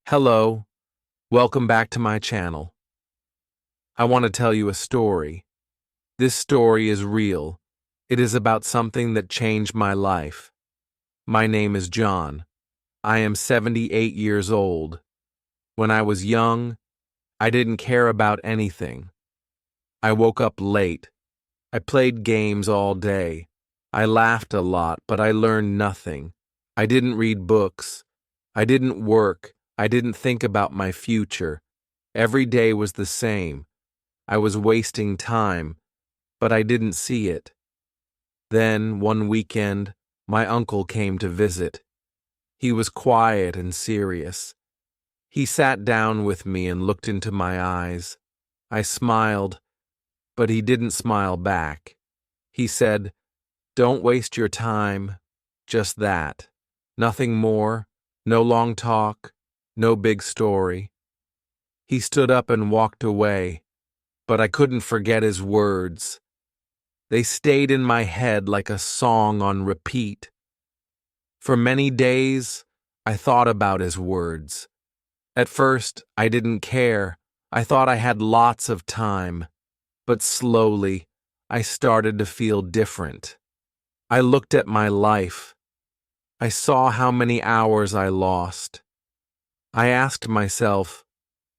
Hello, welcome back to my channel. I want to tell you a story. This story is real. It is about something that changed my life. My name is John. I am 78 years old. When I was young, I didn't care about anything. I woke up late. I played games all day. I laughed a lot, but I learned nothing. I didn't read books. I didn't work. I didn't think about my future. Every day was the same. I was wasting time, but I didn't see it. Then, one weekend, my uncle came to visit. He was quiet and serious. He sat down with me and looked into my eyes. I smiled, but he didn't smile back. He said, "Don't waste your time, just that. Nothing more, no long talk, no big story." He stood up and walked away, but I couldn't forget his words. They stayed in my head like a song on repeat. For many days, I thought about his words. At first, I didn't care. I thought I had lots of time. But slowly, I started to feel different. I looked at my life. I saw how many hours I lost. I asked myself,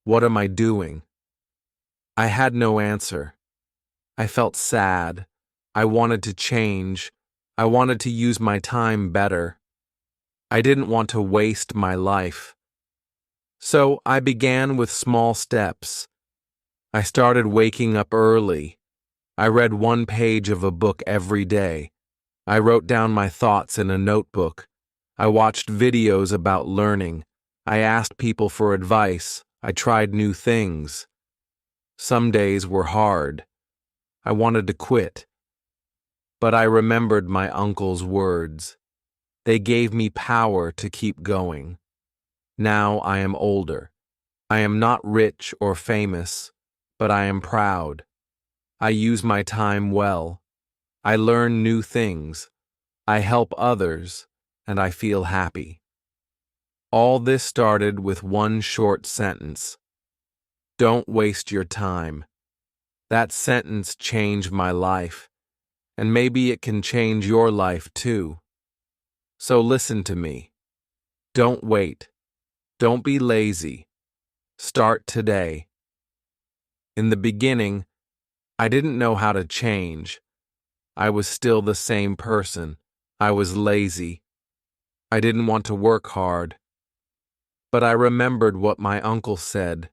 what am I doing? I had no answer. I felt sad. I wanted to change. I wanted to use my time better. I didn't want to waste my life. So I began with small steps. I started waking up early. I read one page of a book every day. I wrote down my thoughts in a notebook. I watched videos about learning. I asked people for advice. I tried new things. Some days were hard. I wanted to quit. But I remembered my uncle's words. They gave me power to keep going. Now I am older. I am not rich or famous, but I am proud. I use my time well. I learn new things. I help others, and I feel happy. All this started with one short sentence. Don't waste your time. That sentence changed my life, and maybe it can change your life too. So listen to me. Don't wait. Don't be lazy. Start today. In the beginning, I didn't know how to change. I was still the same person. I was lazy. I didn't want to work hard. But I remembered what my uncle said.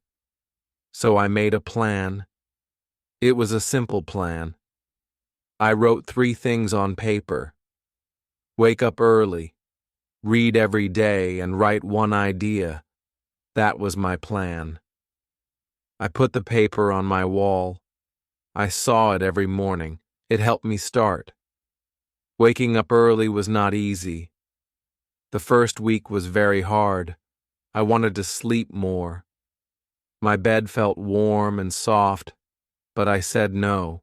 So I made a plan. It was a simple plan. I wrote 3 things on paper. Wake up early, read every day, and write one idea. That was my plan. I put the paper on my wall. I saw it every morning. It helped me start. Waking up early was not easy. The first week was very hard. I wanted to sleep more. My bed felt warm and soft, but I said no.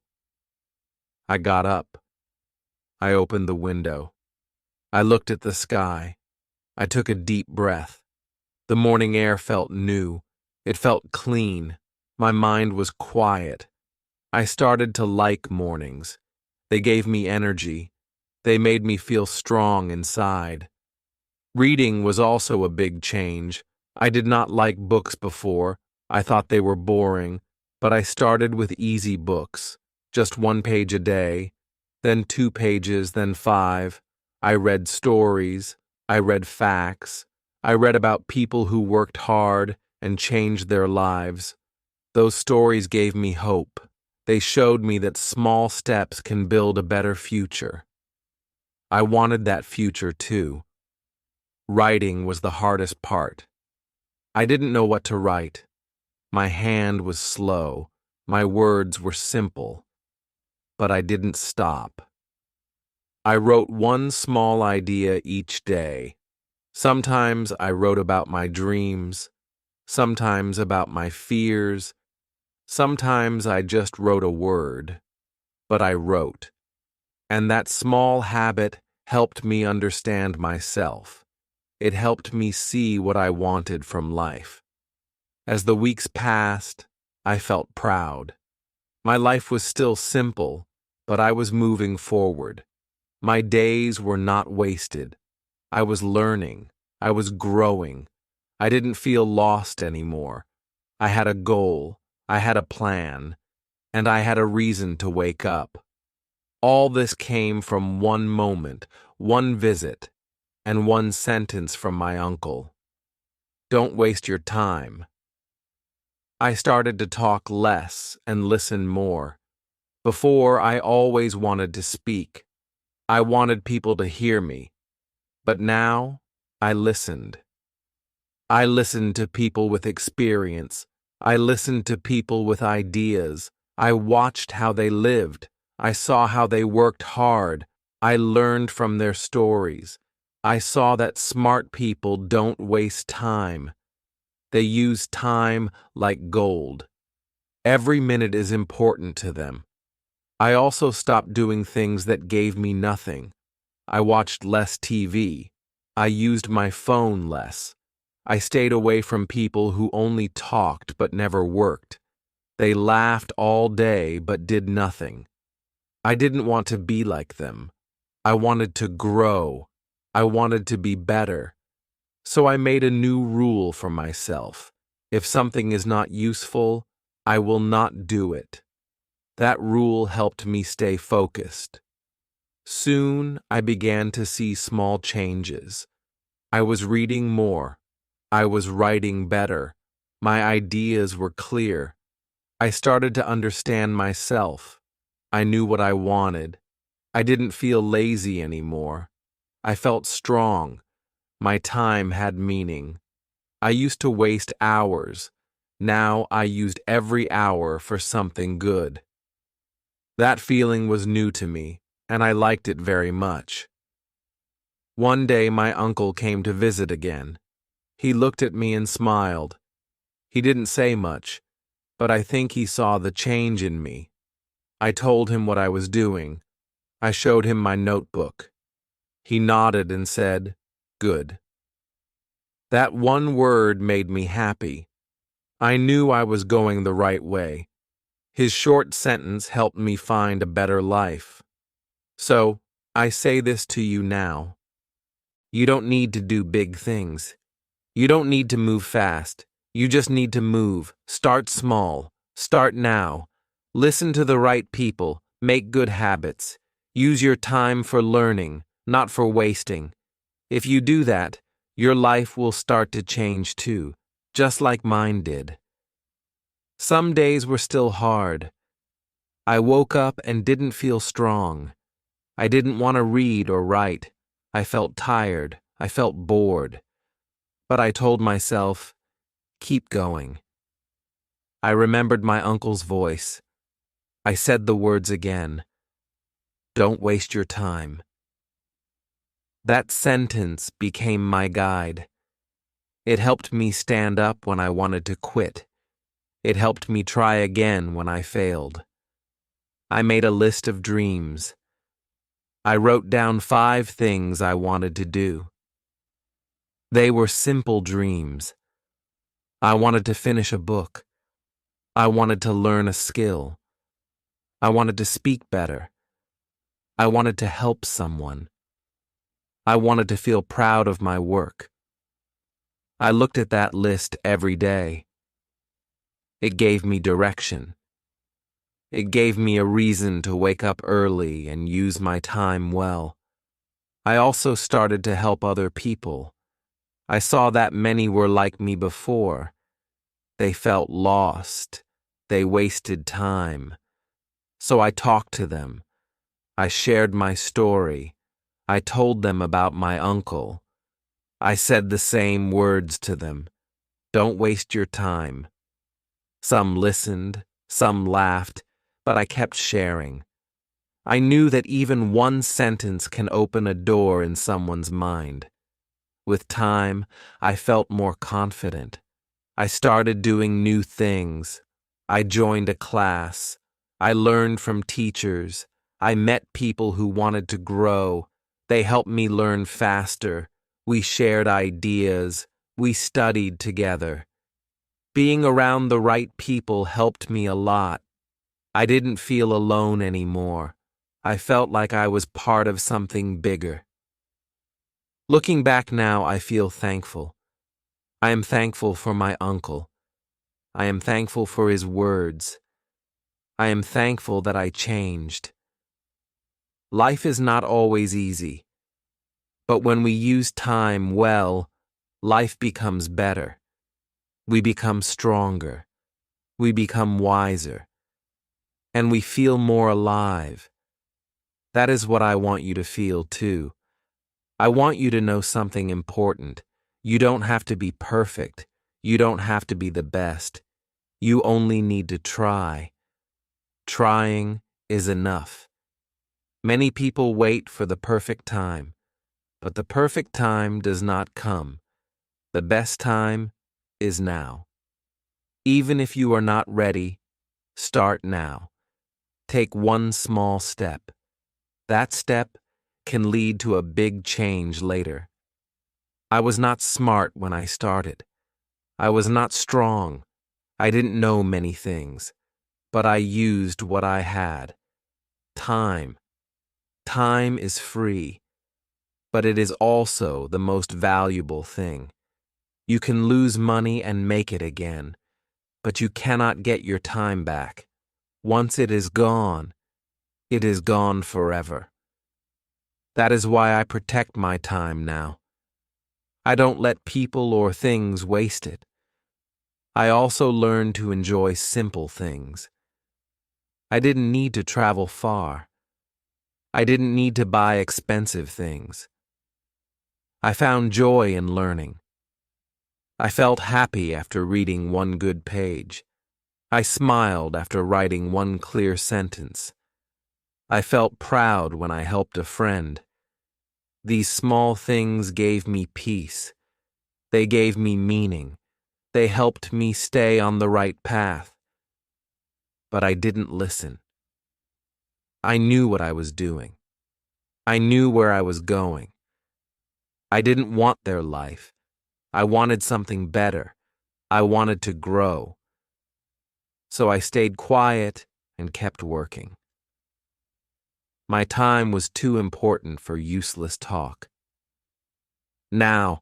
I got up. I opened the window. I looked at the sky. I took a deep breath. The morning air felt new. It felt clean. My mind was quiet. I started to like mornings. They gave me energy. They made me feel strong inside. Reading was also a big change. I did not like books before. I thought they were boring, but I started with easy books, just 1 page a day, then 2 pages, then 5. I read stories. I read facts. I read about people who worked hard and changed their lives. Those stories gave me hope. They showed me that small steps can build a better future. I wanted that future too. Writing was the hardest part. I didn't know what to write. My hand was slow. My words were simple. But I didn't stop. I wrote one small idea each day. Sometimes I wrote about my dreams. Sometimes about my fears. Sometimes I just wrote a word. But I wrote. And that small habit helped me understand myself. It helped me see what I wanted from life. As the weeks passed, I felt proud. My life was still simple, but I was moving forward. My days were not wasted. I was learning. I was growing. I didn't feel lost anymore. I had a goal. I had a plan. And I had a reason to wake up. All this came from one moment, one visit, and one sentence from my uncle. Don't waste your time. I started to talk less and listen more. Before, I always wanted to speak. I wanted people to hear me. But now, I listened. I listened to people with experience. I listened to people with ideas. I watched how they lived. I saw how they worked hard. I learned from their stories. I saw that smart people don't waste time. They use time like gold. Every minute is important to them. I also stopped doing things that gave me nothing. I watched less TV. I used my phone less. I stayed away from people who only talked but never worked. They laughed all day but did nothing. I didn't want to be like them. I wanted to grow. I wanted to be better. So I made a new rule for myself. If something is not useful, I will not do it. That rule helped me stay focused. Soon, I began to see small changes. I was reading more. I was writing better. My ideas were clear. I started to understand myself. I knew what I wanted. I didn't feel lazy anymore. I felt strong. My time had meaning. I used to waste hours. Now I used every hour for something good. That feeling was new to me, and I liked it very much. One day my uncle came to visit again. He looked at me and smiled. He didn't say much, but I think he saw the change in me. I told him what I was doing. I showed him my notebook. He nodded and said, "Good." That one word made me happy. I knew I was going the right way. His short sentence helped me find a better life. So, I say this to you now. You don't need to do big things. You don't need to move fast. You just need to move. Start small. Start now. Listen to the right people. Make good habits. Use your time for learning, not for wasting. If you do that, your life will start to change too, just like mine did. Some days were still hard. I woke up and didn't feel strong. I didn't want to read or write. I felt tired. I felt bored. But I told myself, keep going. I remembered my uncle's voice. I said the words again. Don't waste your time. That sentence became my guide. It helped me stand up when I wanted to quit. It helped me try again when I failed. I made a list of dreams. I wrote down 5 things I wanted to do. They were simple dreams. I wanted to finish a book. I wanted to learn a skill. I wanted to speak better. I wanted to help someone. I wanted to feel proud of my work. I looked at that list every day. It gave me direction. It gave me a reason to wake up early and use my time well. I also started to help other people. I saw that many were like me before. They felt lost. They wasted time. So I talked to them. I shared my story. I told them about my uncle. I said the same words to them. Don't waste your time. Some listened, some laughed, but I kept sharing. I knew that even one sentence can open a door in someone's mind. With time, I felt more confident. I started doing new things. I joined a class. I learned from teachers. I met people who wanted to grow. They helped me learn faster. We shared ideas. We studied together. Being around the right people helped me a lot. I didn't feel alone anymore. I felt like I was part of something bigger. Looking back now, I feel thankful. I am thankful for my uncle. I am thankful for his words. I am thankful that I changed. Life is not always easy, but when we use time well, life becomes better. We become stronger. We become wiser. And we feel more alive. That is what I want you to feel too. I want you to know something important. You don't have to be perfect. You don't have to be the best. You only need to try. Trying is enough. Many people wait for the perfect time, but the perfect time does not come. The best time is now. Even if you are not ready, start now. Take one small step. That step can lead to a big change later. I was not smart when I started. I was not strong. I didn't know many things, but I used what I had. Time. Time is free, but it is also the most valuable thing. You can lose money and make it again, but you cannot get your time back. Once it is gone forever. That is why I protect my time now. I don't let people or things waste it. I also learned to enjoy simple things. I didn't need to travel far. I didn't need to buy expensive things. I found joy in learning. I felt happy after reading one good page. I smiled after writing one clear sentence. I felt proud when I helped a friend. These small things gave me peace. They gave me meaning. They helped me stay on the right path. But I didn't listen. I knew what I was doing. I knew where I was going. I didn't want their life. I wanted something better. I wanted to grow. So I stayed quiet and kept working. My time was too important for useless talk. Now,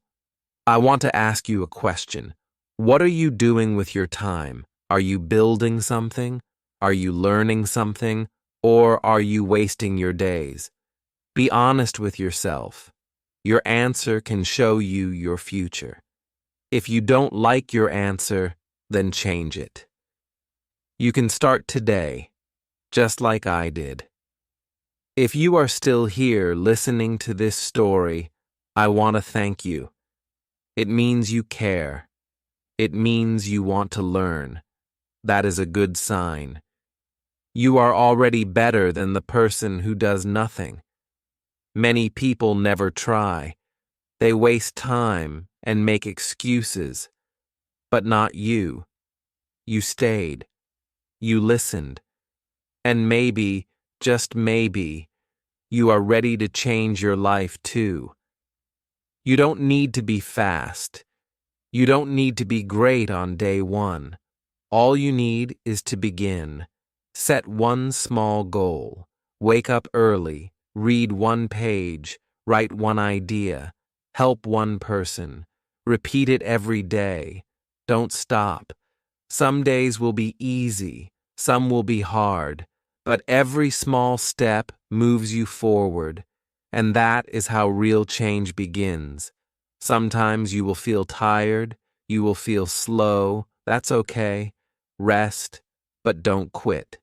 I want to ask you a question. What are you doing with your time? Are you building something? Are you learning something? Or are you wasting your days? Be honest with yourself. Your answer can show you your future. If you don't like your answer, then change it. You can start today, just like I did. If you are still here listening to this story, I want to thank you. It means you care. It means you want to learn. That is a good sign. You are already better than the person who does nothing. Many people never try. They waste time and make excuses. But not you. You stayed. You listened. And maybe, just maybe, you are ready to change your life too. You don't need to be fast. You don't need to be great on day one. All you need is to begin. Set one small goal. Wake up early. Read one page. Write one idea. Help one person. Repeat it every day. Don't stop. Some days will be easy. Some will be hard. But every small step moves you forward. And that is how real change begins. Sometimes you will feel tired. You will feel slow. That's okay. Rest, but don't quit.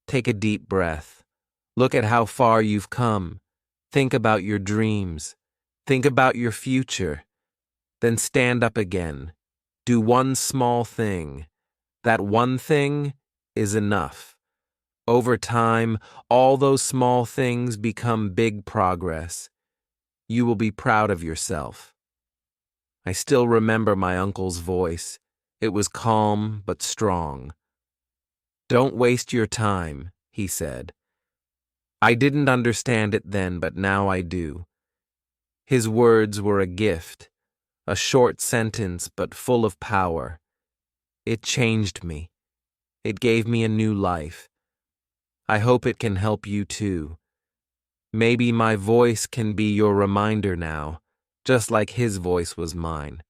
Take a deep breath. Look at how far you've come. Think about your dreams. Think about your future. Then stand up again. Do one small thing. That one thing is enough. Over time, all those small things become big progress. You will be proud of yourself. I still remember my uncle's voice. It was calm but strong. Don't waste your time, he said. I didn't understand it then, but now I do. His words were a gift, a short sentence but full of power. It changed me. It gave me a new life. I hope it can help you too. Maybe my voice can be your reminder now, just like his voice was mine.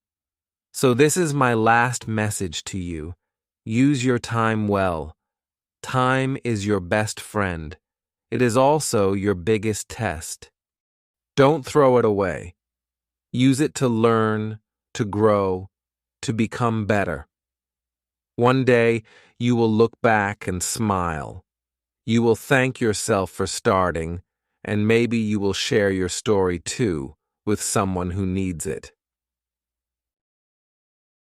So this is my last message to you. Use your time well. Time is your best friend. It is also your biggest test. Don't throw it away. Use it to learn, to grow, to become better. One day, you will look back and smile. You will thank yourself for starting, and maybe you will share your story too with someone who needs it.